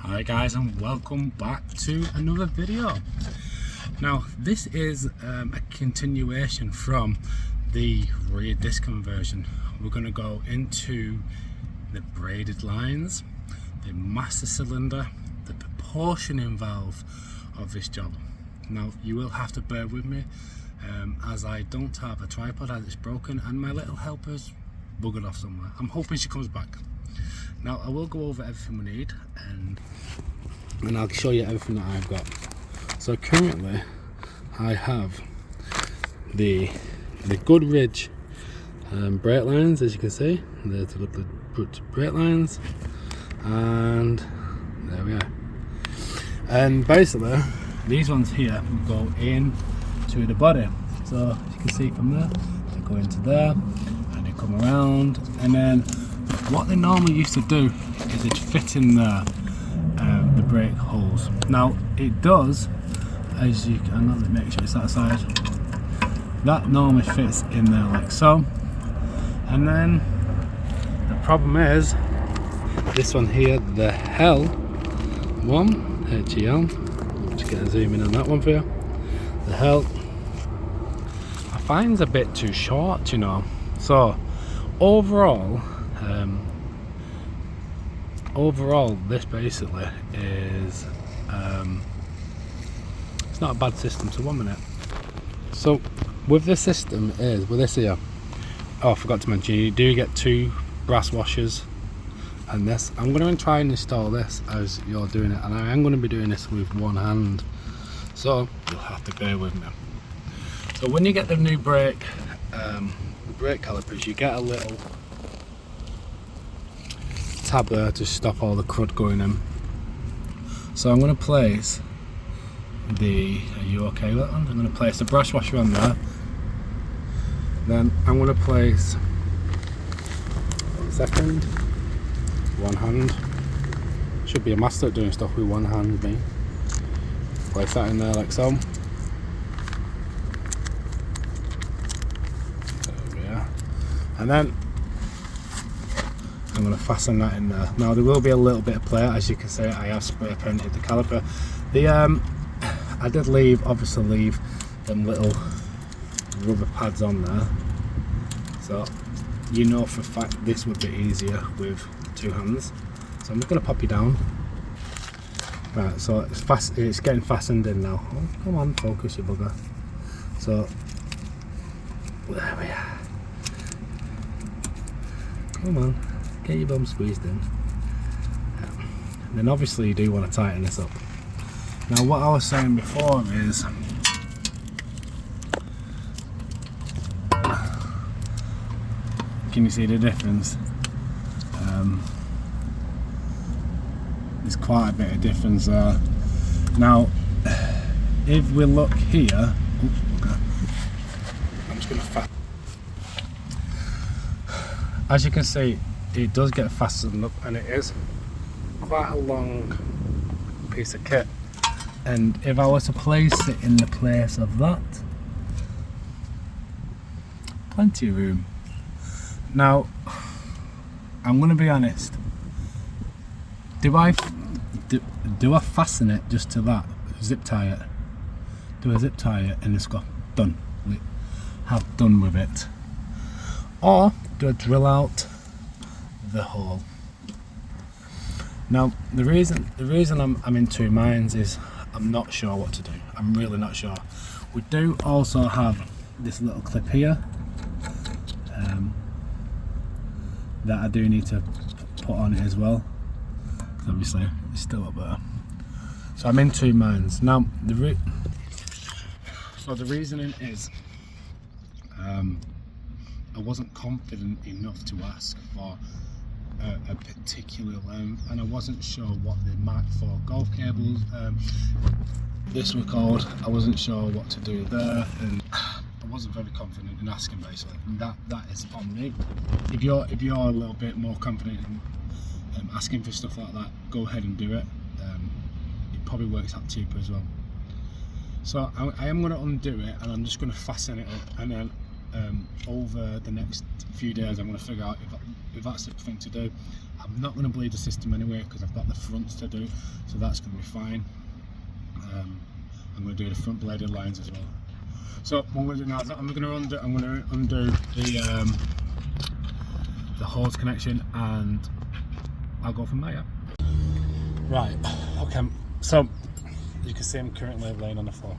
Hi guys, and welcome back to another video. Now this is a continuation from the rear disc conversion. We're going to go into the braided lines, the master cylinder, the proportioning valve of this job. Now you will have to bear with me as I don't have a tripod as it's broken and my little helper's buggered off somewhere. I'm hoping she comes back. Now I will go over everything we need and I'll show you everything that I've got. So currently I have the good ridge brake lines, as you can see. There's the brake lines, and there we are. And basically these ones here go in to the body. So as you can see from there, they go into there and they come around, and then what they normally used to do is they'd fit in there the brake holes. Now it does, as you can, let me make sure it's that side, that normally fits in there like so. And then the problem is this one here, the HEL one, HEL, just get a zoom in on that one for you. The HEL I find a bit too short, you know. So overall this basically is it's not a bad system. So 1 minute. So with this system is with this here, oh I forgot to mention, you do get 2 brass washers and this. I'm going to try and install this as you're doing it, and I am going to be doing this with one hand, so you'll have to bear with me. So when you get the new brake calipers, you get a little tab there to stop all the crud going in. So I'm going to place are you okay with that one? I'm going to place the brush washer on there. Then I'm going to place, 1 second, one hand. Should be a master at doing stuff with one hand, me. Place that in there like so. There we are. And then I'm going to fasten that in there. Now there will be a little bit of play, as you can see. I have spray painted the caliper. I did obviously leave them little rubber pads on there, so you know for a fact this would be easier with 2 hands. So I'm just going to pop you down. Right, so it's getting fastened in now. Oh, come on, focus, you bugger. So there we are. Come on, get your bum squeezed in. And then obviously you do want to tighten this up. Now what I was saying before is can you see the difference? There's quite a bit of difference there. Now if we look here, I'm just going to as you can see, it does get fastened up, and it is quite a long piece of kit. And if I was to place it in the place of that, plenty of room. Now I'm going to be honest, do I fasten it just to that, zip tie it, do a zip tie it and just go done, have done with it, or do I drill out the hole? Now the reason I'm in 2 minds is I'm not sure what to do. I'm really not sure. We do also have this little clip here that I do need to put on it as well. Obviously it's still up there. So I'm in 2 minds. Now the reasoning is I wasn't confident enough to ask for a particular length, and I wasn't sure what the Mark IV golf cables this were called. I wasn't sure what to do there, and I wasn't very confident in asking, basically. And that is on me. If you're a little bit more confident in asking for stuff like that, go ahead and do it. It probably works out cheaper as well. So I am going to undo it, and I'm just going to fasten it up, and then over the next few days I'm going to figure out if that's the thing to do. I'm not going to bleed the system anyway because I've got the fronts to do, so that's going to be fine. I'm going to do the front bladed lines as well. So what I'm going to do now is I'm going to undo the hose connection, and I'll go from there. Yeah? Right, okay, so you can see I'm currently laying on the floor.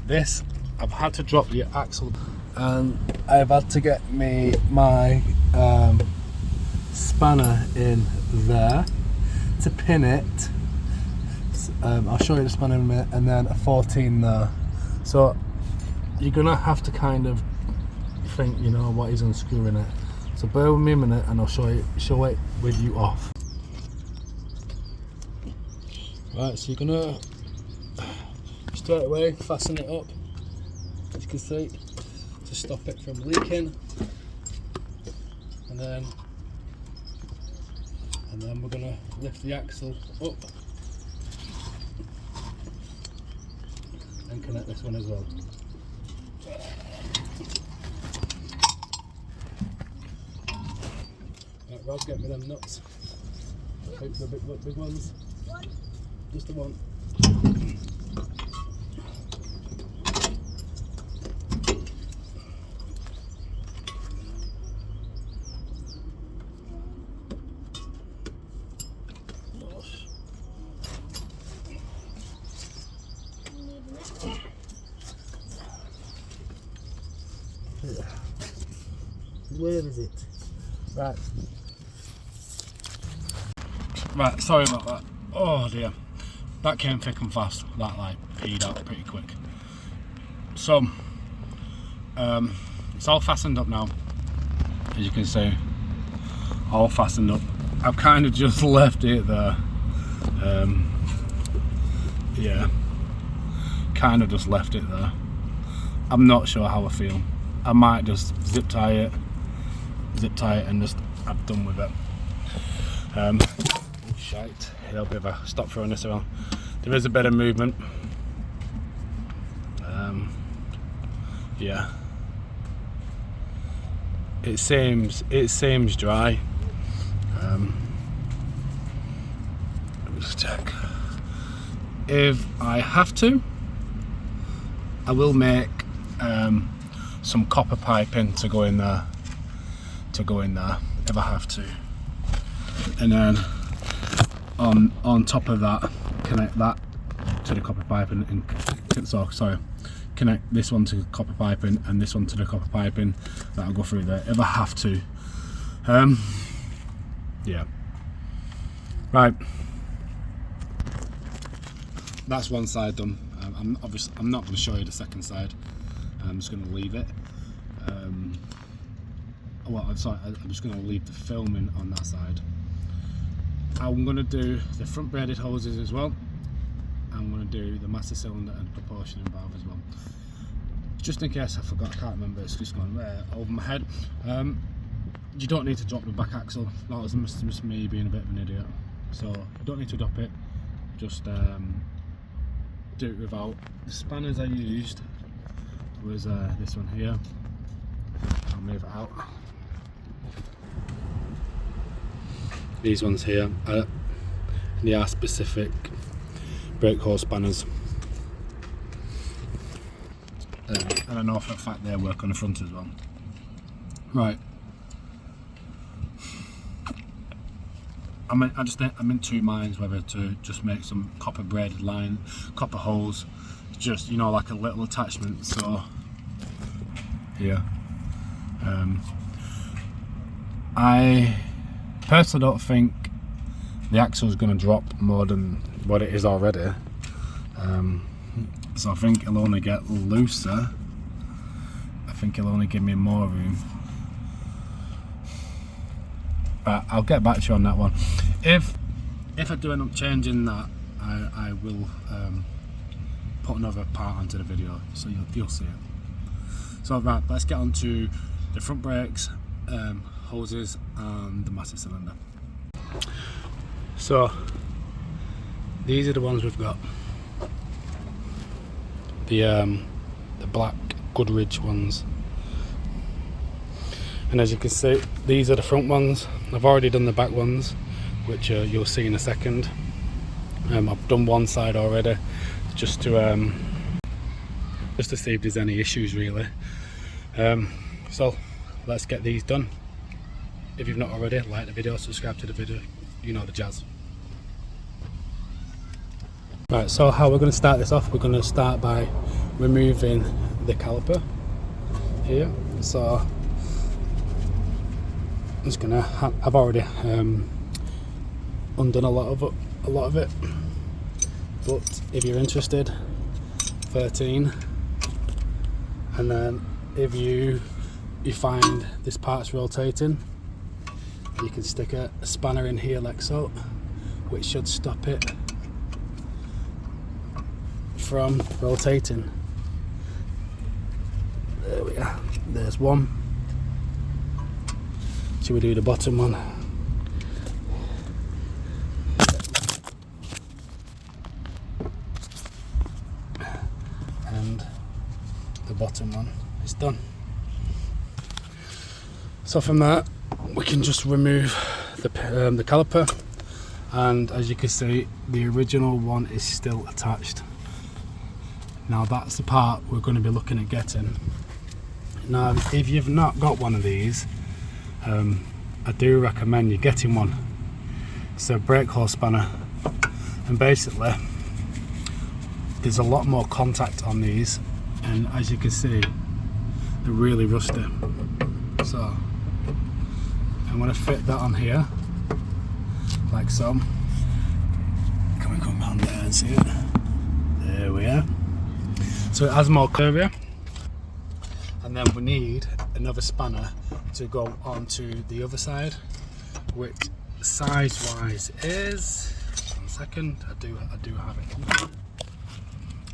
This, I've had to drop the axle, and I've had to get my spanner in there to pin it. I'll show you the spanner in a minute, and then a 14 there. So you're gonna have to kind of think, you know, what is unscrewing it. So bear with me a minute, and I'll show it with you off. Right, so you're gonna straight away fasten it up, as you can see, to stop it from leaking, and then we're gonna lift the axle up and connect this one as well. Right, Rob, get me them nuts. Hope the big ones. Just the one. Where is it? Right. Right, sorry about that. Oh dear. That came thick and fast. That like peed out pretty quick. So it's all fastened up now. As you can see, all fastened up. I've kind of just left it there. Yeah, kind of just left it there. I'm not sure how I feel. I might just zip tie it and just I'm done with it. Oh shite, it'll be if I stop throwing this around. There is a bit of movement. Yeah, it seems dry. Let me just check. If I have to, I will make some copper piping to go in there. If I have to, and then on top of that, connect that to the copper piping and connect this one to copper piping and this one to the copper piping. That'll go through there if I have to. Yeah. Right. That's one side done. I'm not going to show you the second side. I'm just going to leave it. I'm just going to leave the filming on that side. I'm going to do the front braided hoses as well. I'm going to do the master cylinder and proportioning valve as well. Just in case I forgot, I can't remember, it's just gone over my head. You don't need to drop the back axle. That was just me being a bit of an idiot. So you don't need to drop it. Just do it without. The spanners I used was this one here. I'll move it out. These ones here, they are specific brake hose spanners, and I know for a fact they work on the front as well. Right, I'm in two minds whether to just make some copper braided line, copper hose, just, you know, like a little attachment. So yeah, I personally don't think the axle is going to drop more than what it is already, so I think it'll only get looser. I think it'll only give me more room, but I'll get back to you on that one. If I do end up changing that, I will put another part onto the video, so you'll see it. So right, let's get on to the front brakes, hoses and the master cylinder. So these are the ones we've got. The black Goodrich ones. And as you can see, these are the front ones. I've already done the back ones, which you'll see in a second. I've done one side already, just to see if there's any issues really. So let's get these done. If you've not already, like the video, subscribe to the video, you know the jazz. Right, so how we're going to start this off, we're going to start by removing the caliper here. So I'm just gonna, I've already undone a lot of it, but if you're interested, 13, and then if you find this part's rotating, you can stick a spanner in here like so, which should stop it from rotating. There we are, there's one. Should we do the bottom one? And the bottom one is done. So from that, we can just remove the caliper, and as you can see, the original one is still attached. Now that's the part we're going to be looking at getting. Now if you've not got one of these, I do recommend you getting one. It's a brake hole spanner, and basically there's a lot more contact on these, and as you can see, they're really rusty. So I'm going to fit that on here like so. Can we come around there and see it? There we are. So it has more curvature, and then we need another spanner to go onto the other side, which size wise is, 1 second, I do have it.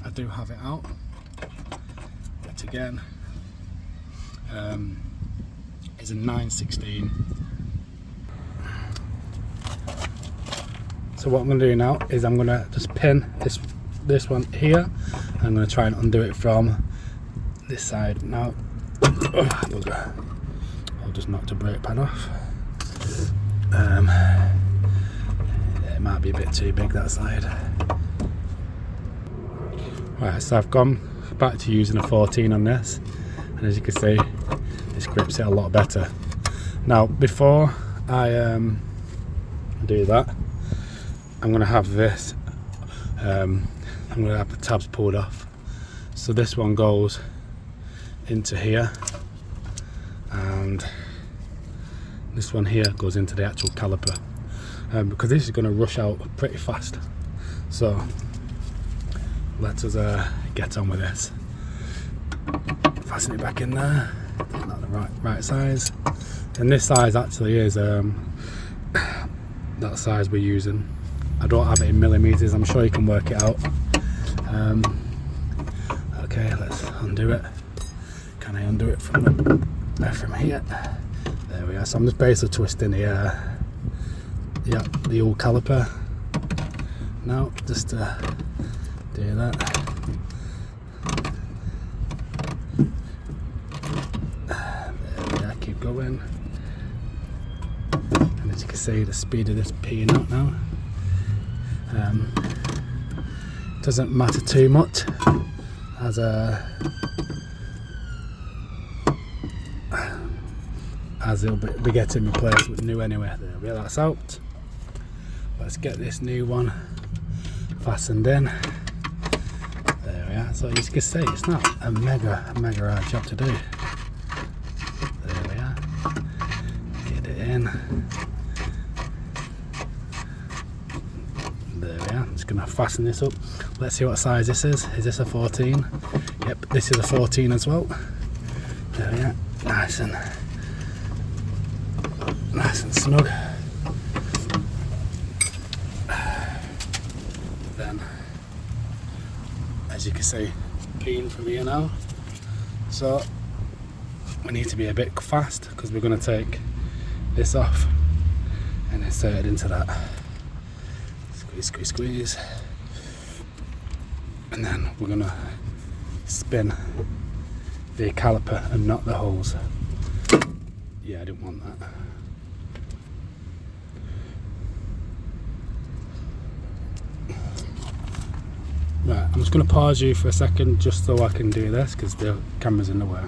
I do have it out. But again, is a 9/16. So what I'm going to do now is I'm going to just pin this one here. I'm going to try and undo it from this side. Now, I'll just knock the brake pad off. It might be a bit too big, that side. Right, so I've gone back to using a 14 on this, and as you can see, this grips it a lot better. Now, before I do that, I'm going to have this. I'm going to have the tabs pulled off. So this one goes into here, and this one here goes into the actual caliper, because this is going to rush out pretty fast. So let us get on with this. Fasten it back in there. Not the right size, and this size actually is that size we're using. I don't have it in millimeters, I'm sure you can work it out. Okay, let's undo it. Can I undo it from here? There we are. So I'm just basically twisting the old caliper now, just to do that. There we are. Keep going. And as you can see, the speed of this peeing out now. Doesn't matter too much, as it'll be getting replaced with new anyway. There we are, that's out. Let's get this new one fastened in. There we are. So as you can see, it's not a mega hard job to do. There we are. Get it in. There we are. I'm just going to fasten this up. Let's see what size this is. Is this a 14? Yep, this is a 14 as well. There we are. Nice and snug. Then, as you can see, peeing from here now. So we need to be a bit fast, because we're going to take this off and insert it into that. Squeeze, and then we're going to spin the caliper and not the holes. Yeah, I didn't want that. Right, I'm just going to pause you for a second just so I can do this because the camera's in the way.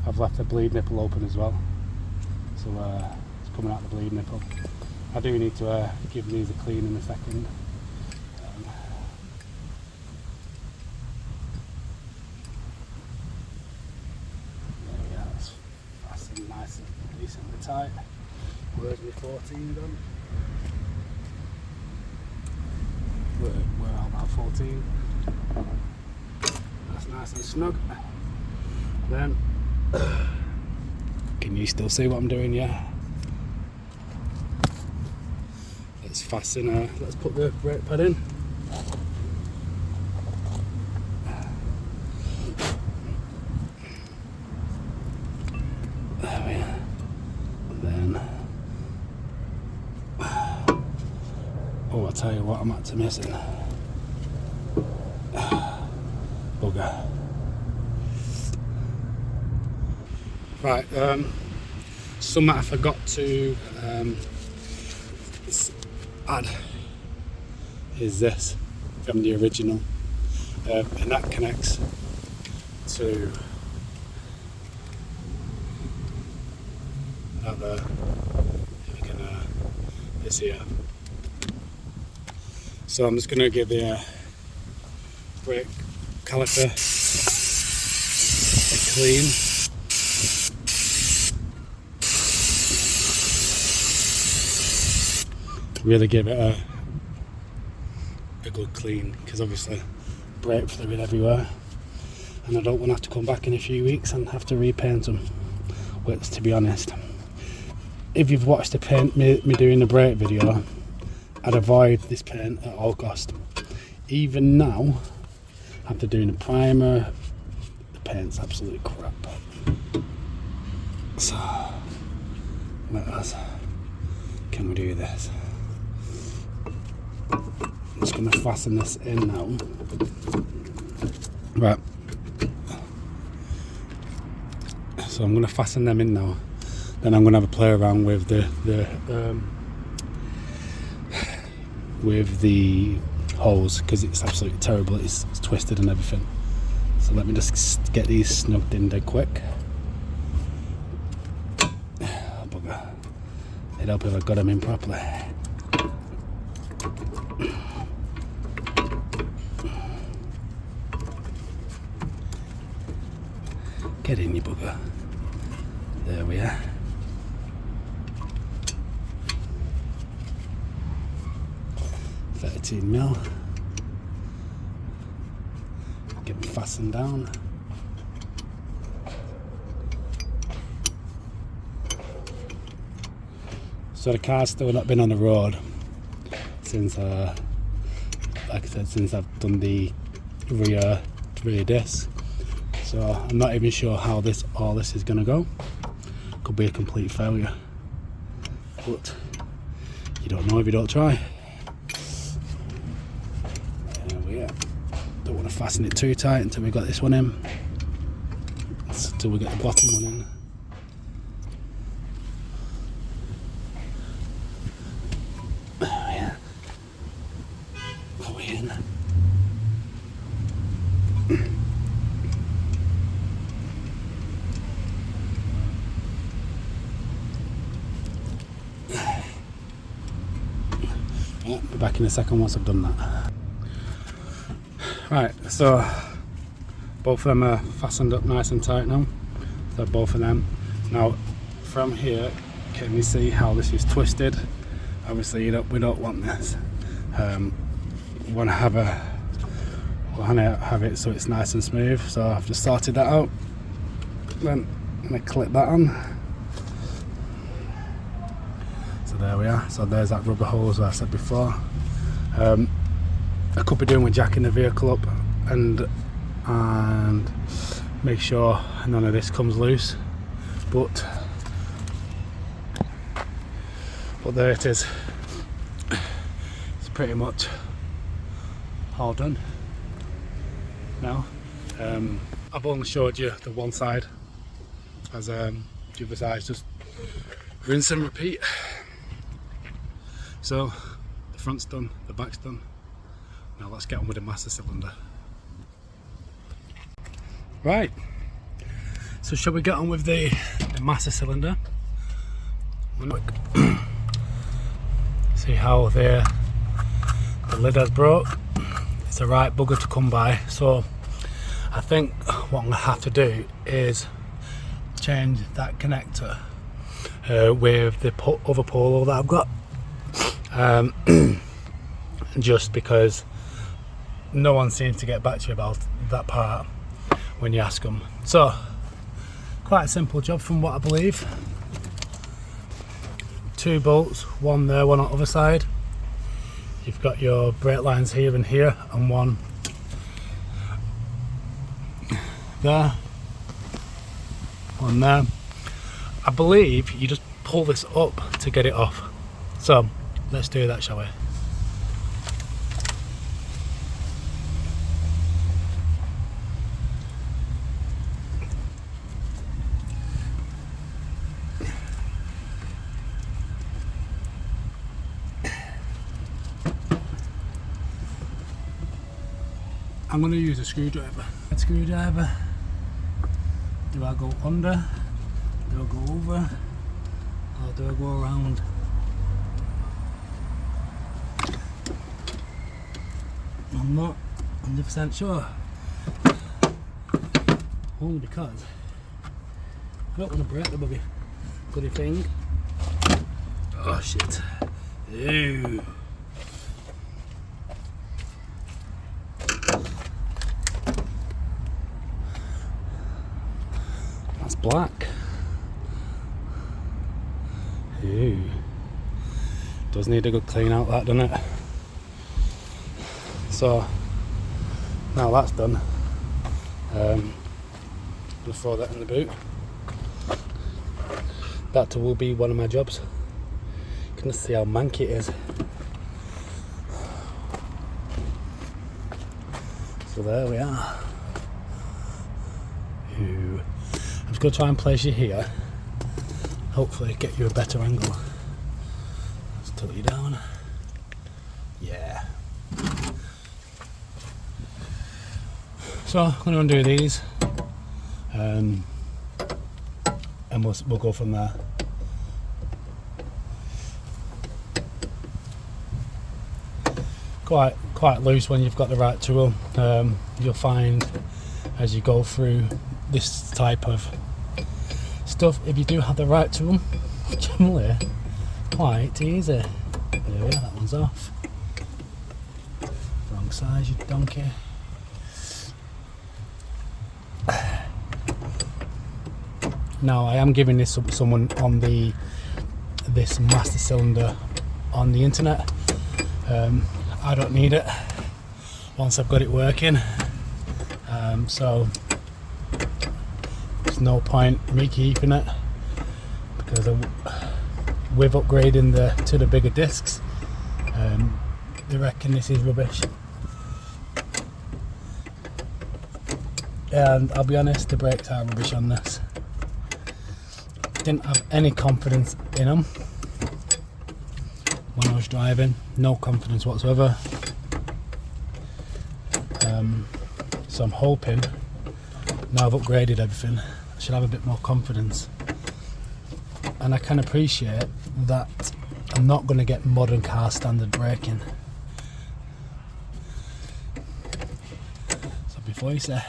I've left the bleed nipple open as well, so it's coming out the bleed nipple. I do need to give these a clean in a second. There we are, that's fastened nice and decently tight. Where's my 14 done? We're all about 14. That's nice and snug. Then, can you still see what I'm doing? Yeah. Let's fasten. Let's put the brake pad in. There we are. Then, oh, I'll tell you what, I'm actually missing. Bugger. Right, something I forgot to add is this from the original, and that connects to that there. If you can, this here. So I'm just going to give the brake caliper a clean. Really give it a good clean, because obviously brake fluid everywhere, and I don't want to have to come back in a few weeks and have to repaint them. Which, to be honest, if you've watched the paint me doing the brake video, I'd avoid this paint at all cost. Even now, after doing the primer, the paint's absolute crap. So let us, can we do this? I'm just going to fasten this in now. Right. So I'm going to fasten them in now. Then I'm going to have a play around with the holes, because it's absolutely terrible. It's twisted and everything. So let me just get these snugged in dead quick. Oh, bugger. It'd help if I got them in properly. Get in, you bugger. There we are. $13mm. Get them fastened down. So the car's still not been on the road since, like I said, since I've done the rear disc. So I'm not even sure how all this is going to go. Could be a complete failure, but you don't know if you don't try. There we are. Don't want to fasten it too tight until we got this one in. Until we get the bottom one in. There we are. Put it in. I'll be back in a second once I've done that. Right, so both of them are fastened up nice and tight now. So both of them. Now from here, can you see how this is twisted? Obviously we don't want this. We want to have we're gonna have it so it's nice and smooth. So I've just sorted that out. Then I'm gonna clip that on. So there we are. So there's that rubber hose that I said before. I could be doing with jacking the vehicle up and make sure none of this comes loose, but there it is. It's pretty much all done now. I've only showed you the one side, as the other side's just rinse and repeat. So the front's done, the back's done. Now let's get on with the master cylinder. Right, so shall we get on with the master cylinder? See how the lid has broke. It's the right bugger to come by. So I think what I'm gonna have to do is change that connector with the other polo that I've got. Just because no one seems to get back to you about that part when you ask them. So quite a simple job from what I believe. 2 bolts, one there, one on the other side. You've got your brake lines here and here, and one there, one there. I believe you just pull this up to get it off. So let's do that, shall we? I'm going to use a screwdriver. Do I go under? Do I go over? Or do I go around? I'm not 100% sure. Only because I don't want to break the bloody thing. Oh shit. Ew. That's black. Ew. Does need a good clean out, that, doesn't it? So now that's done, we'll throw that in the boot. That will be one of my jobs. You can see how manky it is. So there we are. Ew. I'm just going to try and place you here. Hopefully get you a better angle. Let's tilt you down. Yeah. So I'm going to undo these, and we'll go from there. Quite loose when you've got the right tool. You'll find as you go through this type of stuff, if you do have the right tool, generally quite easy. There we are, that one's off. Wrong size, you donkey. Now I am giving this up to someone on this master cylinder on the internet. I don't need it once I've got it working, so there's no point me keeping it, because with upgrading to the bigger discs, they reckon this is rubbish. And I'll be honest, the brakes are rubbish on this. Didn't have any confidence in them when I was driving, no confidence whatsoever. So I'm hoping now I've upgraded everything, I should have a bit more confidence. And I can appreciate that I'm not going to get modern car standard braking. So before you say.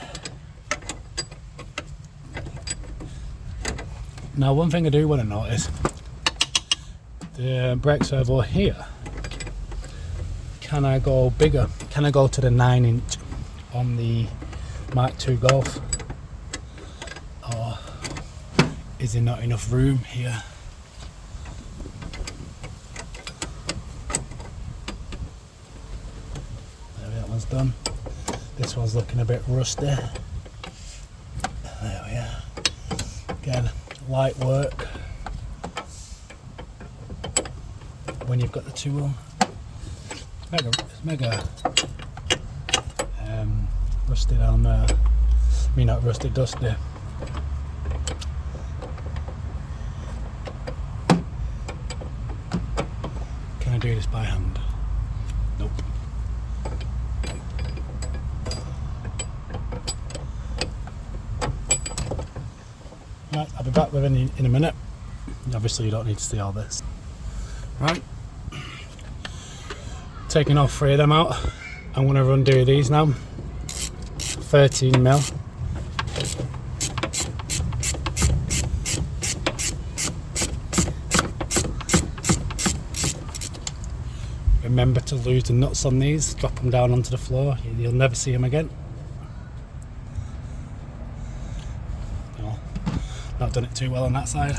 Now one thing I do want to notice, the brake servo here, can I go bigger? Can I go to the 9-inch on the Mark II Golf, or is there not enough room here? There, that one's done. This one's looking a bit rusty. There we are. Again, light work when you've got the tool. It's mega rusty down there. I mean, not rusty, dusty. Can I do this by hand? Nope. Right, I'll be back with you in a minute. Obviously you don't need to see all this. Right, taking all 3 of them out. I'm going to undo these now. 13mm. Remember to lose the nuts on these, drop them down onto the floor, you'll never see them again. No, not done it too well on that side.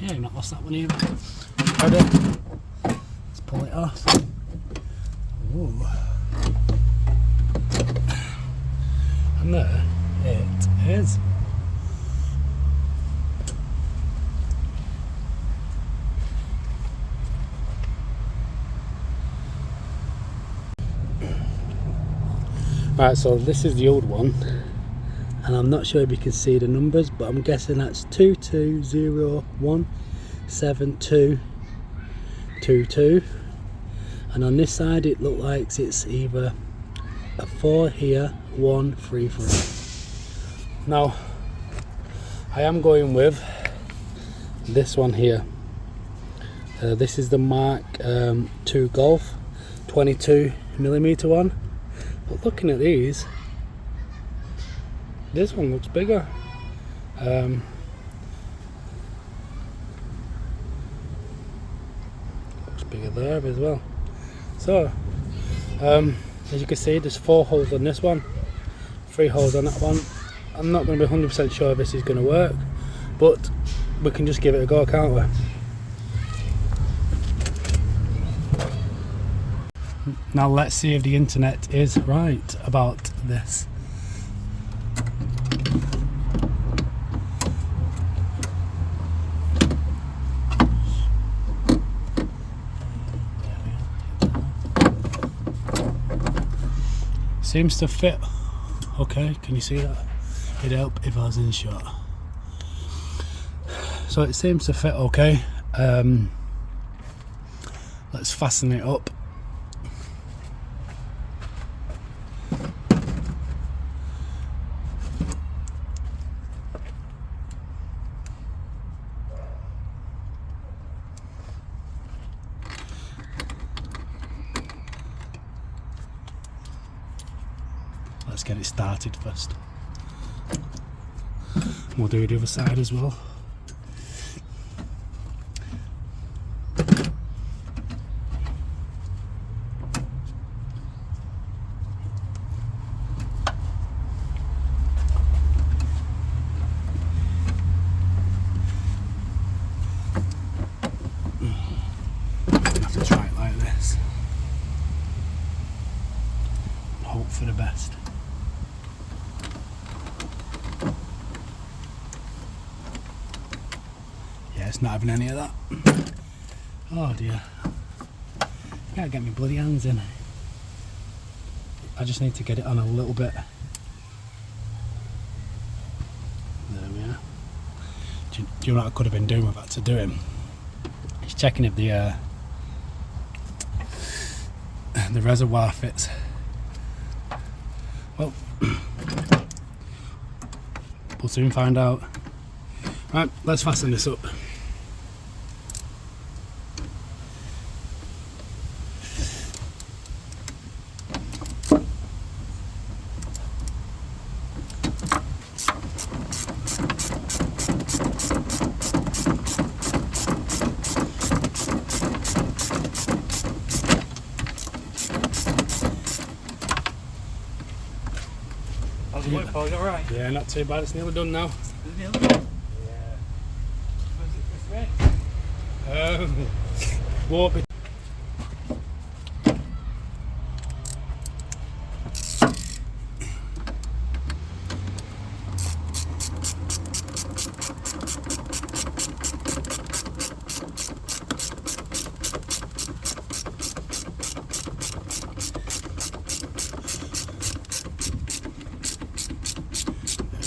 Yeah, you've not lost that one either. Ready? Let's pull it off. Ooh. And there it is. Right, so this is the old one, and I'm not sure if you can see the numbers, but I'm guessing that's 22017222, and on this side it looks like it's either a 4 here, 1, 3, 3. Now I am going with this one here. This is the Mark II Golf 22mm one, but looking at these, this one looks bigger. Looks bigger there as well. So, as you can see, there's 4 holes on this one, 3 holes on that one. I'm not going to be 100% sure if this is going to work, but we can just give it a go, can't we? Now let's see if the internet is right about this. Seems to fit. Okay, can you see that? It'd help if I was in shot. So it seems to fit okay. Let's fasten it up. Let's get it started first. We'll do the other side as well. I have to try it like this. Hope for the best. It's not having any of that. Oh dear. Can't get my bloody hands in. I just need to get it on a little bit. There we are. you know what I could have been doing without to doing? Is checking if the reservoir fits. Well, we'll soon find out. Right, let's fasten this up. How's it work, Paul? You alright? Yeah, not too bad. It's nearly done now. Is it nearly done? Yeah. When's it ready? Won't be.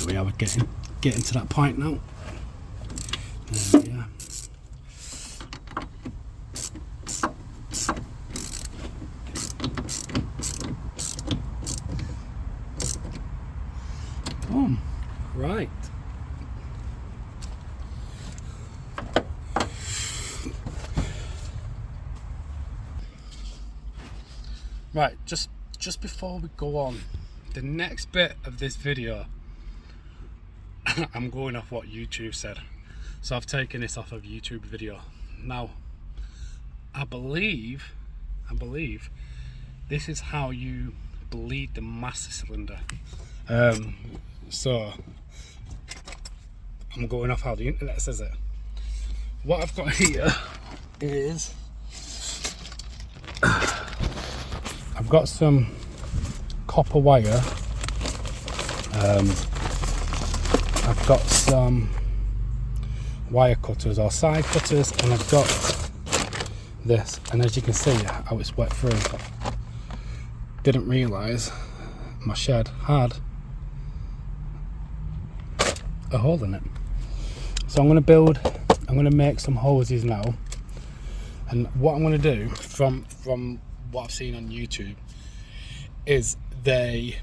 We are getting to that point now. There we are. Boom. Right. Right, just before we go on, the next bit of this video, I'm going off what YouTube said, so I've taken this off of YouTube video. Now, I believe this is how you bleed the master cylinder. So I'm going off how the internet says it. What I've got here is I've got some copper wire. I've got some wire cutters or side cutters, and I've got this, and as you can see how it's wet through. Didn't realise my shed had a hole in it, so I'm going to make some hoses now. And what I'm going to do from what I've seen on YouTube is they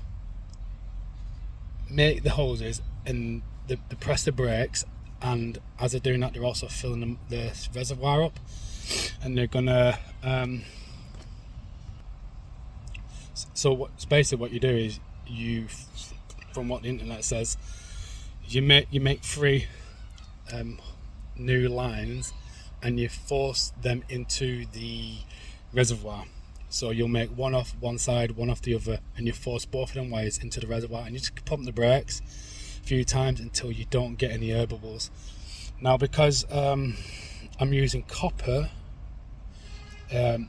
make the hoses and they press the brakes, and as they're doing that they're also filling the reservoir up, and they're gonna so basically what you do is from what the internet says, you make 3 new lines and you force them into the reservoir. So you'll make one off one side, one off the other, and you force both of them wires into the reservoir, and you just pump the brakes a few times until you don't get any air bubbles. Now, because I'm using copper, the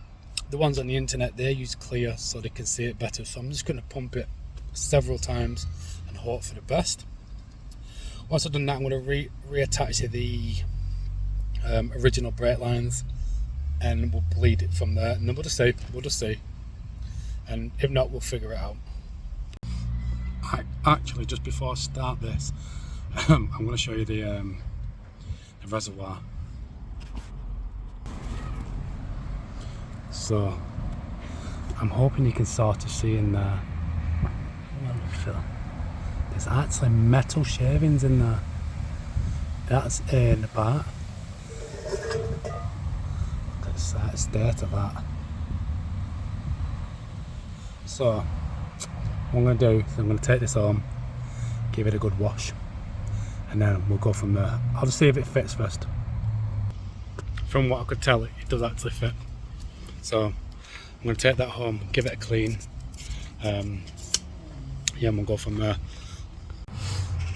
ones on the internet, they use clear so they can see it better. So I'm just going to pump it several times and hope for the best. Once I've done that, I'm going to reattach to the original brake lines, and we'll bleed it from there, and then we'll just see, and if not, we'll figure it out. Actually, just before I start this, I'm going to show you the reservoir. So I'm hoping you can sort of see in there. There's actually metal shavings in there. That's in the back. Look at the state of that. So what I'm going to do is I'm going to take this home, give it a good wash, and then we'll go from there. I'll just see if it fits first. From what I could tell, it does actually fit. So I'm going to take that home, give it a clean, yeah, and we'll go from there.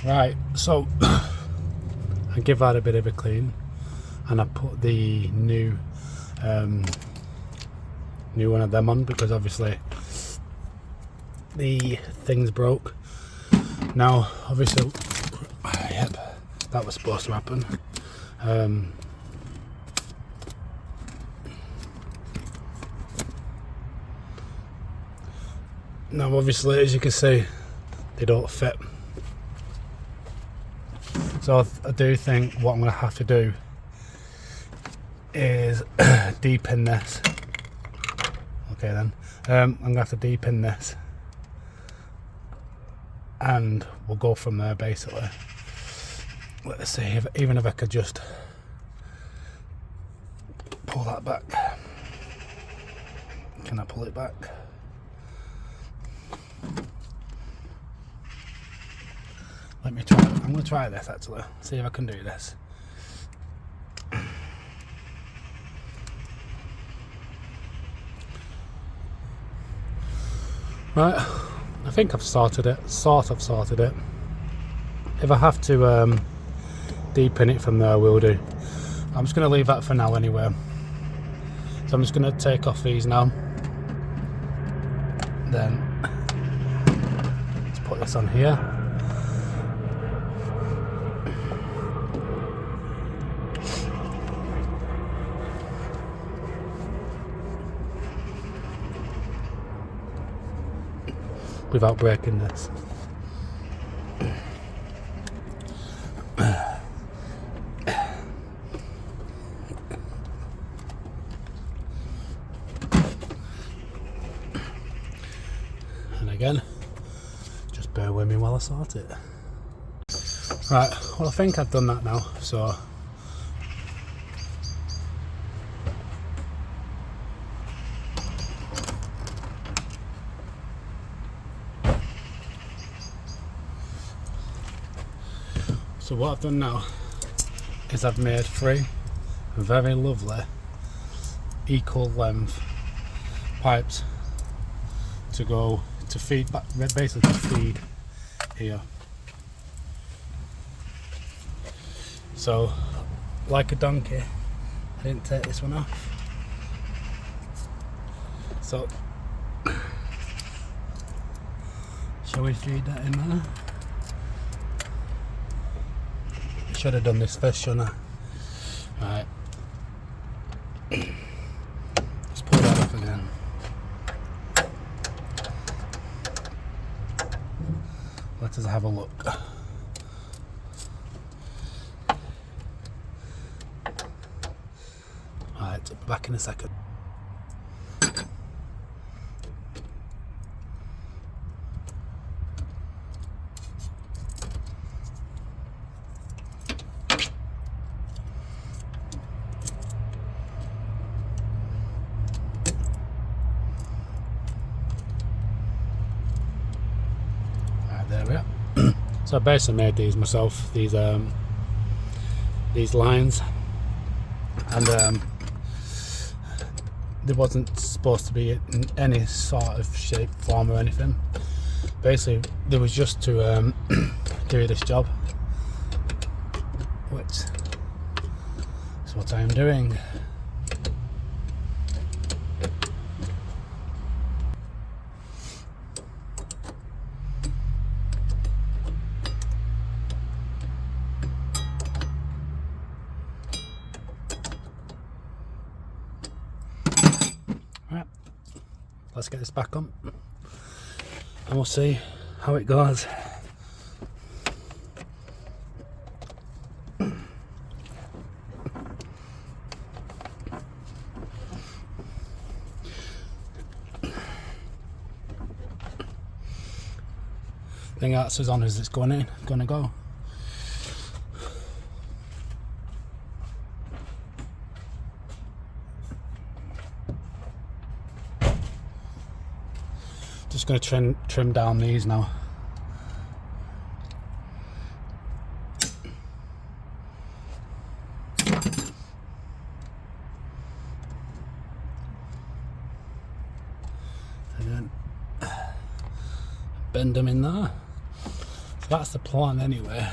Right, so I give that a bit of a clean, and I put the new one of them on, because obviously the thing's broke. Now obviously, yep, that was supposed to happen. Now obviously, as you can see, they don't fit. So I do think what I'm going to have to do is deepen this. Okay then, I'm going to have to deepen this and we'll go from there basically. Let's see if, even if I could just pull that back. Can I pull it back? Let me try. I'm going to try this actually. See if I can do this. Right, I think I've sorted it. Sort of sorted it. If I have to deepen it from there, I will do. I'm just going to leave that for now anyway. So I'm just going to take off these now. Then let's put this on here. Without breaking this. And again, just bear with me while I sort it. Right, well I think I've done that now, so what I've done now is I've made 3 very lovely equal length pipes to go to feed back, basically to feed here. So like a donkey, I didn't take this one off. So shall we feed that in there? Should have done this first, shouldn't I? Right. Let's pull that off again. Let us have a look. Right, back in a second. There we are. So I basically made these myself, these lines, and there wasn't supposed to be in any sort of shape, form or anything. Basically there was just to do this job, which is what I am doing. Let's get this back on and we'll see how it goes. Thing that's as on as it's gonna go. Just going to trim down these now. And then bend them in there. So that's the plan anyway.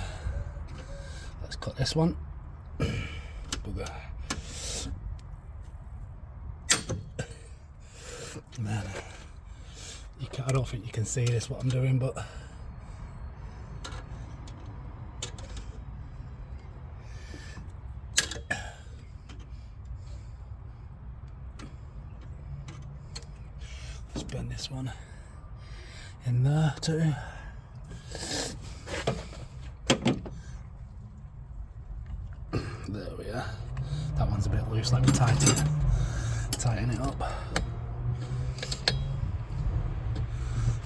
Let's cut this one. Bugger. Man. I don't think you can see this what I'm doing, but let's bend this one in there too. loose, let me tighten it up.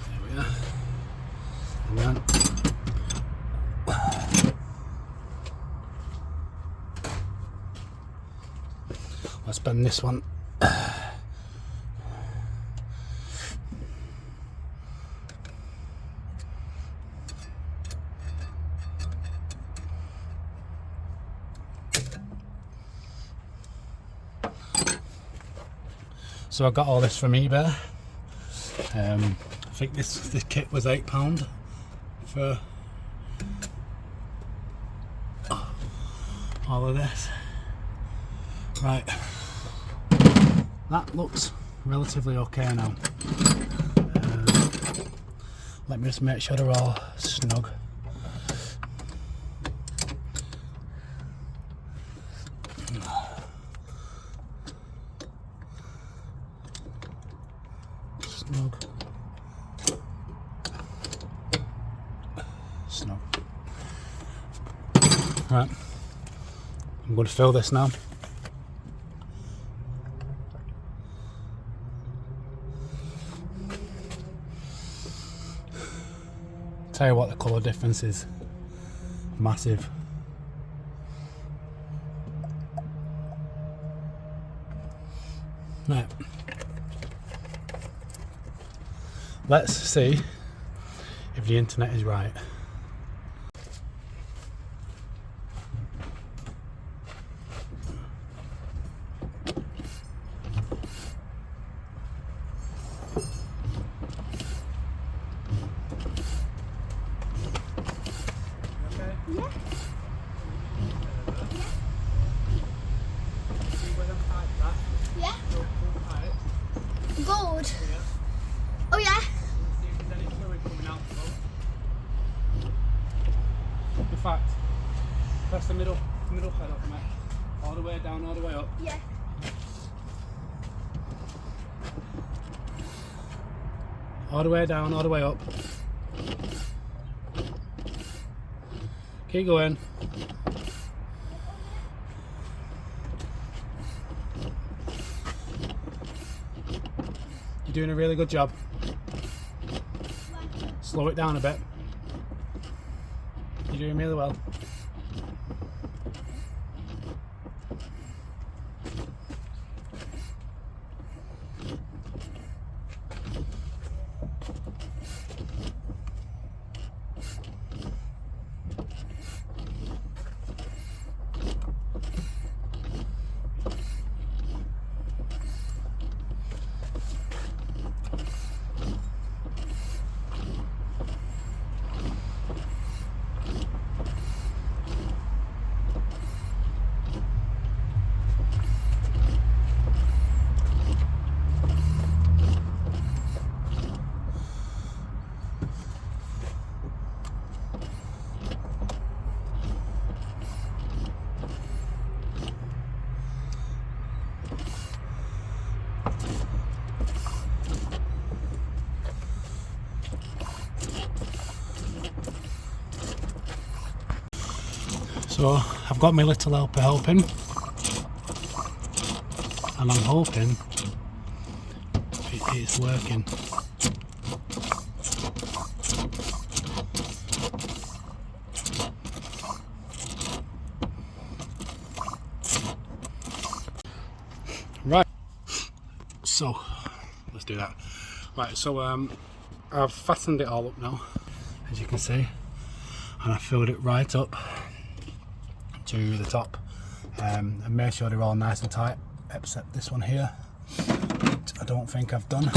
There we are. And then let's bend this one. So I got all this from eBay. I think this kit was £8 for all of this. Right, that looks relatively okay now. Let me just make sure they're all snug. Snug. Right, I'm going to fill this now. Tell you what, the colour difference is massive. Right, let's see if the internet is right. Gold. Oh yeah. In fact, press the middle head up, mate. All the way down, all the way up. Yeah. All the way down, all the way up. Keep going. You're doing a really good job. Slow it down a bit. You're doing really well. So I've got my little helper helping, and I'm hoping it's working. Right, so let's do that. Right, so I've fastened it all up now, as you can see, and I filled it right up to the top, and make sure they're all nice and tight, except this one here, which I don't think I've done.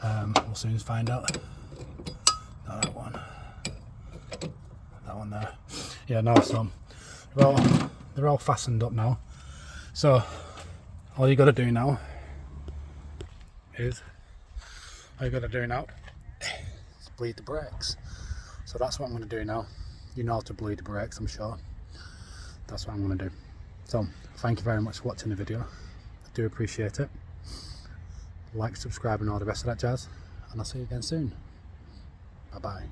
We'll soon find out. Not that one. That one there. Yeah, no, so they're all fastened up now. So all you got to do now is bleed the brakes. So that's what I'm going to do now. You know how to bleed the brakes, I'm sure. That's what I'm going to do. So thank you very much for watching the video. I do appreciate it. Like, subscribe and all the rest of that jazz, and I'll see you again soon. Bye bye.